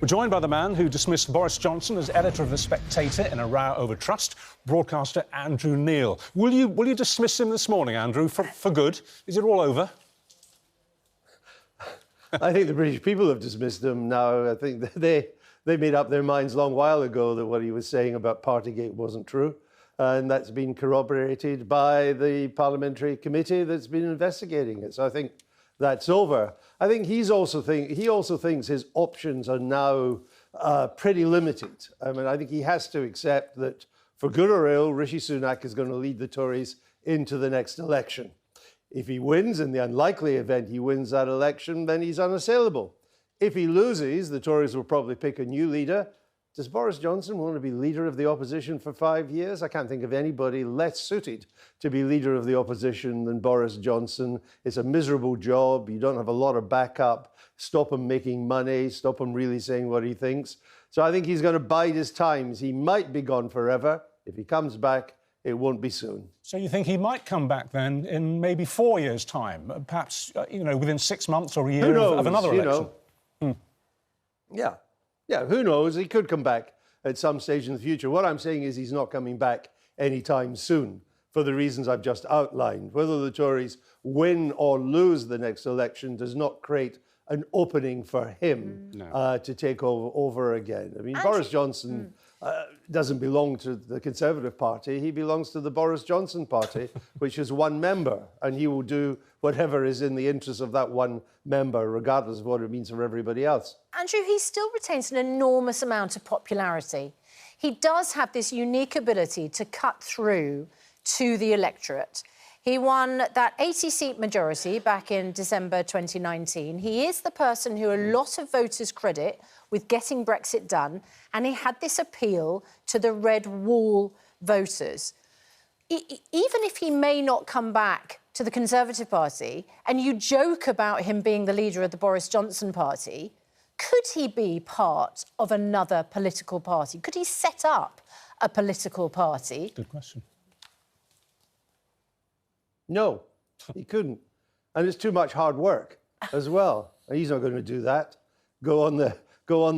We're joined by the man who dismissed Boris Johnson as editor of The Spectator in a row over trust, broadcaster Andrew Neil. Will you dismiss him this morning, Andrew, for good? Is it all over? I think the British people have dismissed him now. I think they made up their minds a long while ago that what he was saying about Partygate wasn't true. And that's been corroborated by the parliamentary committee that's been investigating it. So I think that's over. I think he also thinks his options are now pretty limited. I mean, I think he has to accept that, for good or ill, Rishi Sunak is going to lead the Tories into the next election. If he wins, in the unlikely event he wins that election, then he's unassailable. If he loses, the Tories will probably pick a new leader. Does Boris Johnson want to be leader of the opposition for 5 years? I can't think of anybody less suited to be leader of the opposition than Boris Johnson. It's a miserable job. You don't have a lot of backup. Stop him making money. Stop him really saying what he thinks. So I think he's going to bide his times. He might be gone forever. If he comes back, it won't be soon. So you think he might come back then in maybe 4 years' time? Perhaps, within 6 months or a year of another election? Yeah, who knows? He could come back at some stage in the future. What I'm saying is he's not coming back anytime soon for the reasons I've just outlined. Whether the Tories win or lose the next election does not create an opening for him to take over again. I mean, Boris Johnson doesn't belong to the Conservative Party. He belongs to the Boris Johnson Party, which is one member, and he will do whatever is in the interest of that one member, regardless of what it means for everybody else. Andrew, he still retains an enormous amount of popularity. He does have this unique ability to cut through to the electorate. He won that 80-seat majority back in December 2019. He is the person who a lot of voters credit with getting Brexit done, and he had this appeal to the red wall voters. Even if he may not come back to the Conservative Party, and you joke about him being the leader of the Boris Johnson Party, could he be part of another political party? Could he set up a political party? Good question. No, he couldn't. And it's too much hard work as well. And he's not going to do that. Go on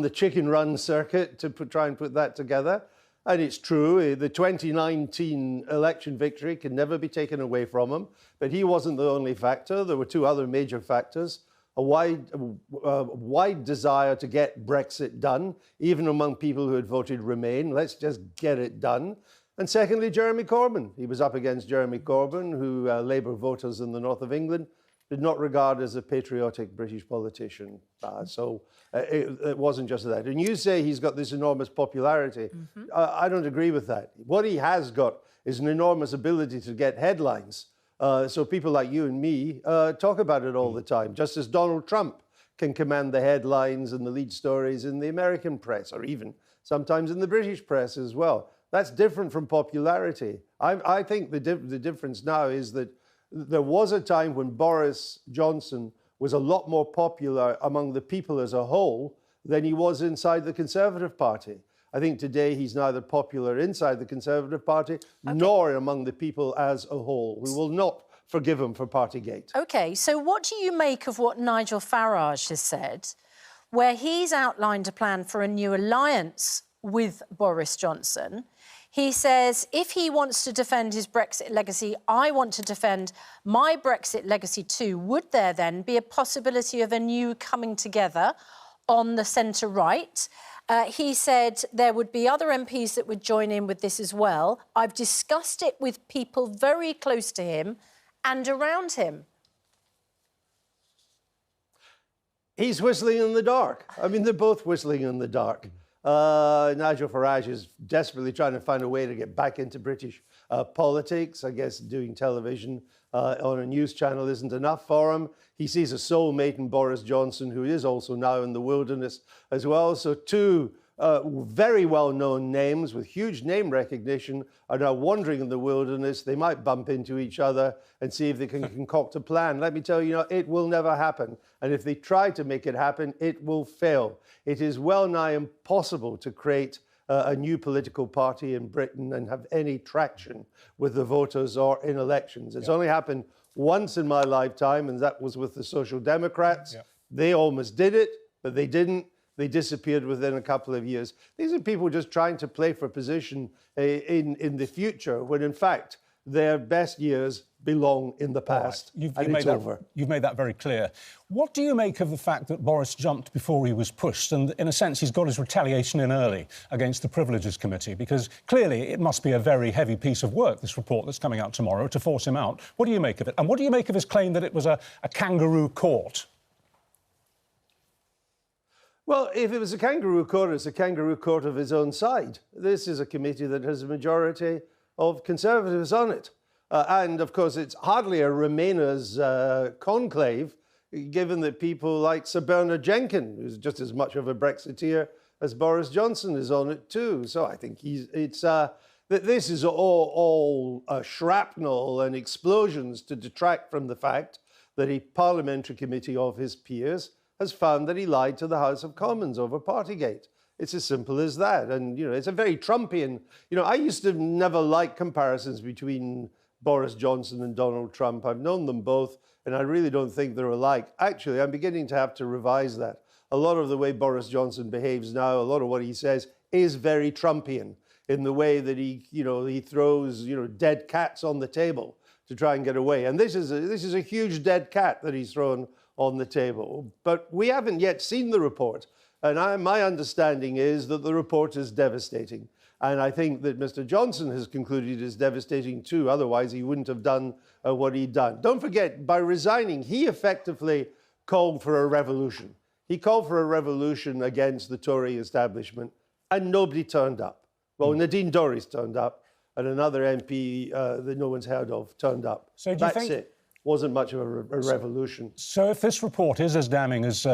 the chicken run circuit to try and put that together. And it's true, the 2019 election victory can never be taken away from him. But he wasn't the only factor. There were two other major factors. A wide desire to get Brexit done, even among people who had voted Remain. Let's just get it done. And secondly, Jeremy Corbyn. He was up against Jeremy Corbyn, who Labour voters in the north of England did not regard as a patriotic British politician. So it wasn't just that. And you say he's got this enormous popularity. I don't agree with that. What he has got is an enormous ability to get headlines. So people like you and me talk about it all the time, just as Donald Trump can command the headlines and the lead stories in the American press, or even sometimes in the British press as well. That's different from popularity. I think the difference now is that there was a time when Boris Johnson was a lot more popular among the people as a whole than he was inside the Conservative Party. I think today he's neither popular inside the Conservative Party nor among the people as a whole. We will not forgive him for Partygate. OK, so what do you make of what Nigel Farage has said, where he's outlined a plan for a new alliance with Boris Johnson? He says, if he wants to defend his Brexit legacy, I want to defend my Brexit legacy too. Would there then be a possibility of a new coming together on the centre-right? He said there would be other MPs that would join in with this as well. I've discussed it with people very close to him and around him. He's whistling in the dark. I mean, they're both whistling in the dark. Nigel Farage is desperately trying to find a way to get back into British politics. I guess doing television on a news channel isn't enough for him. He sees a soulmate in Boris Johnson, who is also now in the wilderness as well. So two very well-known names with huge name recognition are now wandering in the wilderness. They might bump into each other and see if they can concoct a plan. Let me tell you, it will never happen. And if they try to make it happen, it will fail. It is well nigh impossible to create a new political party in Britain and have any traction with the voters or in elections. It's only happened once in my lifetime, and that was with the Social Democrats. They almost did it, but they didn't. They disappeared within a couple of years. These are people just trying to play for position in the future, when in fact their best years belong in the past. Right. You've made that very clear. What do you make of the fact that Boris jumped before he was pushed, and in a sense he's got his retaliation in early against the Privileges Committee? Because clearly it must be a very heavy piece of work, this report that's coming out tomorrow, to force him out. What do you make of it? And what do you make of his claim that it was a kangaroo court? Well, if it was a kangaroo court, it's a kangaroo court of his own side. This is a committee that has a majority of Conservatives on it. And, of course, it's hardly a Remainers conclave, given that people like Sir Bernard Jenkins, who's just as much of a Brexiteer as Boris Johnson, is on it too. So I think this is all shrapnel and explosions to detract from the fact that a parliamentary committee of his peers has found that he lied to the House of Commons over Partygate. It's as simple as that. And, you know, it's a very Trumpian... You know, I used to never like comparisons between Boris Johnson and Donald Trump. I've known them both, and I really don't think they're alike. Actually, I'm beginning to have to revise that. A lot of the way Boris Johnson behaves now, a lot of what he says is very Trumpian in the way that he throws, dead cats on the table to try and get away. And this is a huge dead cat that he's thrown on the table. But we haven't yet seen the report. And my understanding is that the report is devastating. And I think that Mr. Johnson has concluded it's devastating too. Otherwise, he wouldn't have done what he'd done. Don't forget, by resigning, he effectively called for a revolution. He called for a revolution against the Tory establishment, and nobody turned up. Well, Nadine Dorries turned up, and another MP that no one's heard of turned up. So do you think... it. Wasn't much of a revolution. So if this report is as damning as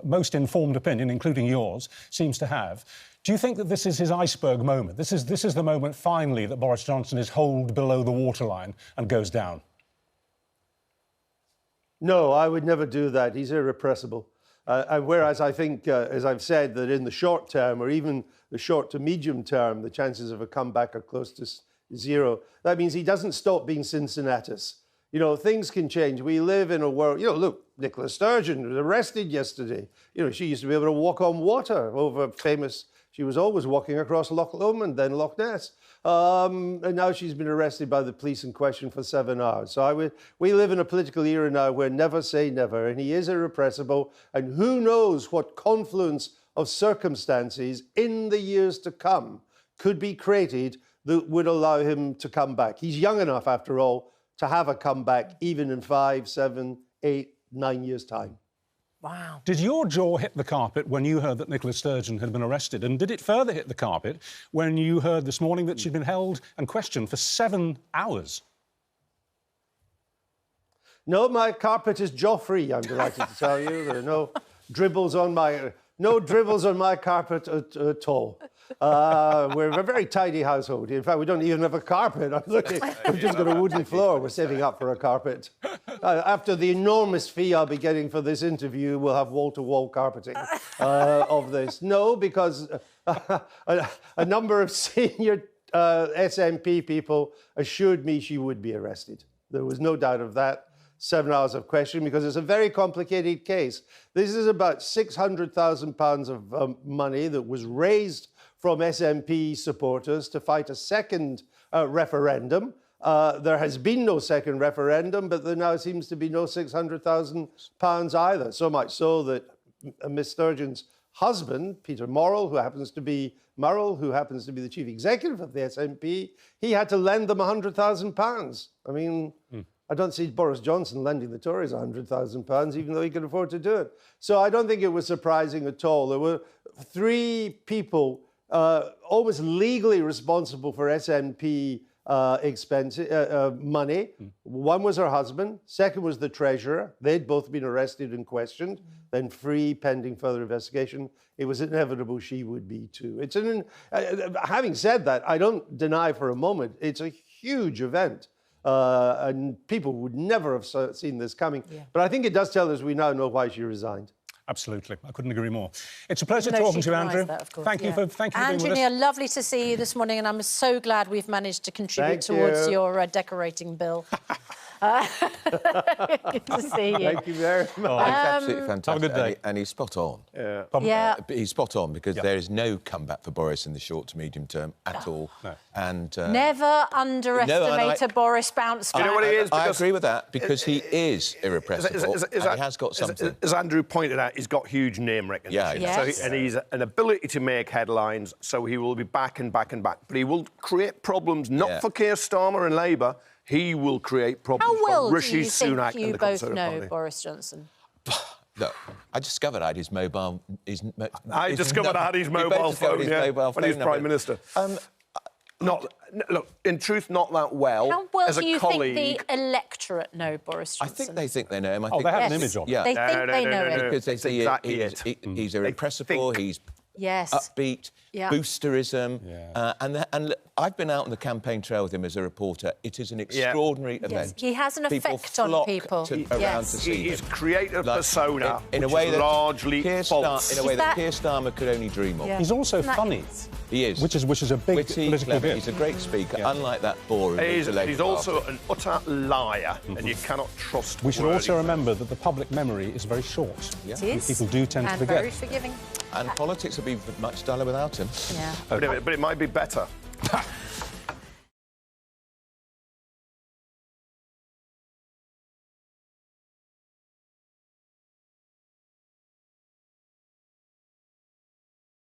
most informed opinion, including yours, seems to have, do you think that this is his iceberg moment? This is the moment, finally, that Boris Johnson is holed below the waterline and goes down? No, I would never do that. He's irrepressible. Whereas I think, as I've said, that in the short term, or even the short to medium term, the chances of a comeback are close to zero. That means he doesn't stop being Cincinnatus. You know, things can change. We live in a world... You know, look, Nicola Sturgeon was arrested yesterday. You know, she used to be able to walk on water over famous... She was always walking across Loch Lomond, then Loch Ness. And now she's been arrested by the police and questioned for 7 hours. So we live in a political era now where never say never, and he is irrepressible. And who knows what confluence of circumstances in the years to come could be created that would allow him to come back. He's young enough, after all, to have a comeback even in 5, 7, 8, 9 years' time. Wow. Did your jaw hit the carpet when you heard that Nicola Sturgeon had been arrested? And did it further hit the carpet when you heard this morning that she'd been held and questioned for 7 hours? No, my carpet is jaw-free, I'm delighted to tell you. There are no dribbles on my carpet at all. We're a very tidy household. In fact, we don't even have a carpet. We've just got a wooden floor. We're saving up for a carpet. After the enormous fee I'll be getting for this interview, we'll have wall-to-wall carpeting of this. No, because a number of senior SNP people assured me she would be arrested. There was no doubt of that. 7 hours of questioning, because it's a very complicated case. This is about £600,000 of money that was raised from SNP supporters to fight a second referendum. There has been no second referendum, but there now seems to be no £600,000 either. So much so that Miss Sturgeon's husband, Peter Murrell, who happens to be the chief executive of the SNP, he had to lend them £100,000. I mean... I don't see Boris Johnson lending the Tories £100,000, even though he can afford to do it. So I don't think it was surprising at all. There were 3 people almost legally responsible for SNP money. One was her husband. Second was the treasurer. They'd both been arrested and questioned, then free pending further investigation. It was inevitable she would be too. Having said that, I don't deny for a moment it's a huge event. And people would never have seen this coming. Yeah. But I think it does tell us we now know why she resigned. Absolutely. I couldn't agree more. It's a pleasure talking to you, Andrew. That, of course, thank you for being with us. Neil, lovely to see you this morning, and I'm so glad we've managed to contribute towards your decorating bill. Good to see you. Thank you very much. It's absolutely fantastic. Have a good day. And he's spot on. Yeah. He's spot on because there is no comeback for Boris in the short to medium term at all. No. And Never underestimate a Boris bounce back. You know what he is? I agree with that because he is irrepressible and he has got something. As Andrew pointed out, he's got huge name recognition. Yeah, Yes. And he's an ability to make headlines, so he will be back and back and back. But he will create problems, not for Keir Starmer and Labour. He will create problems How well for do Rishi you think Sunak you and the both Conservative know Party. Boris Johnson? Look, I discovered I had his mobile... I discovered I had his mobile phone, when he was Prime Minister. Look, in truth, not that well. How well as a do you colleague, think the electorate know Boris I Johnson? think they think they know him. I Oh, think they have an Yes. image of him. Yeah. They think they know him. Because they That's see exactly he's irrepressible, think. he's Yes. upbeat, Yeah. boosterism. Yeah. And look, I've been out on the campaign trail with him as a reporter. It is an extraordinary Yes. event. He has an People effect on flock people. around Yes. to see he's him. created a persona in a which way is that largely Keir false. in a way Is that that- Keir Starmer could only dream of. Yeah. He's also Isn't that- funny. He is. Which is a big Witty, political clever. gift. He's a great speaker, unlike that boring... He's also an utter liar, and you cannot trust. We should word also he remember that the public memory is very short. Yeah. It is. People do tend to and forget. very forgiving. And politics would be much duller without him. Yeah. says. But it might be better.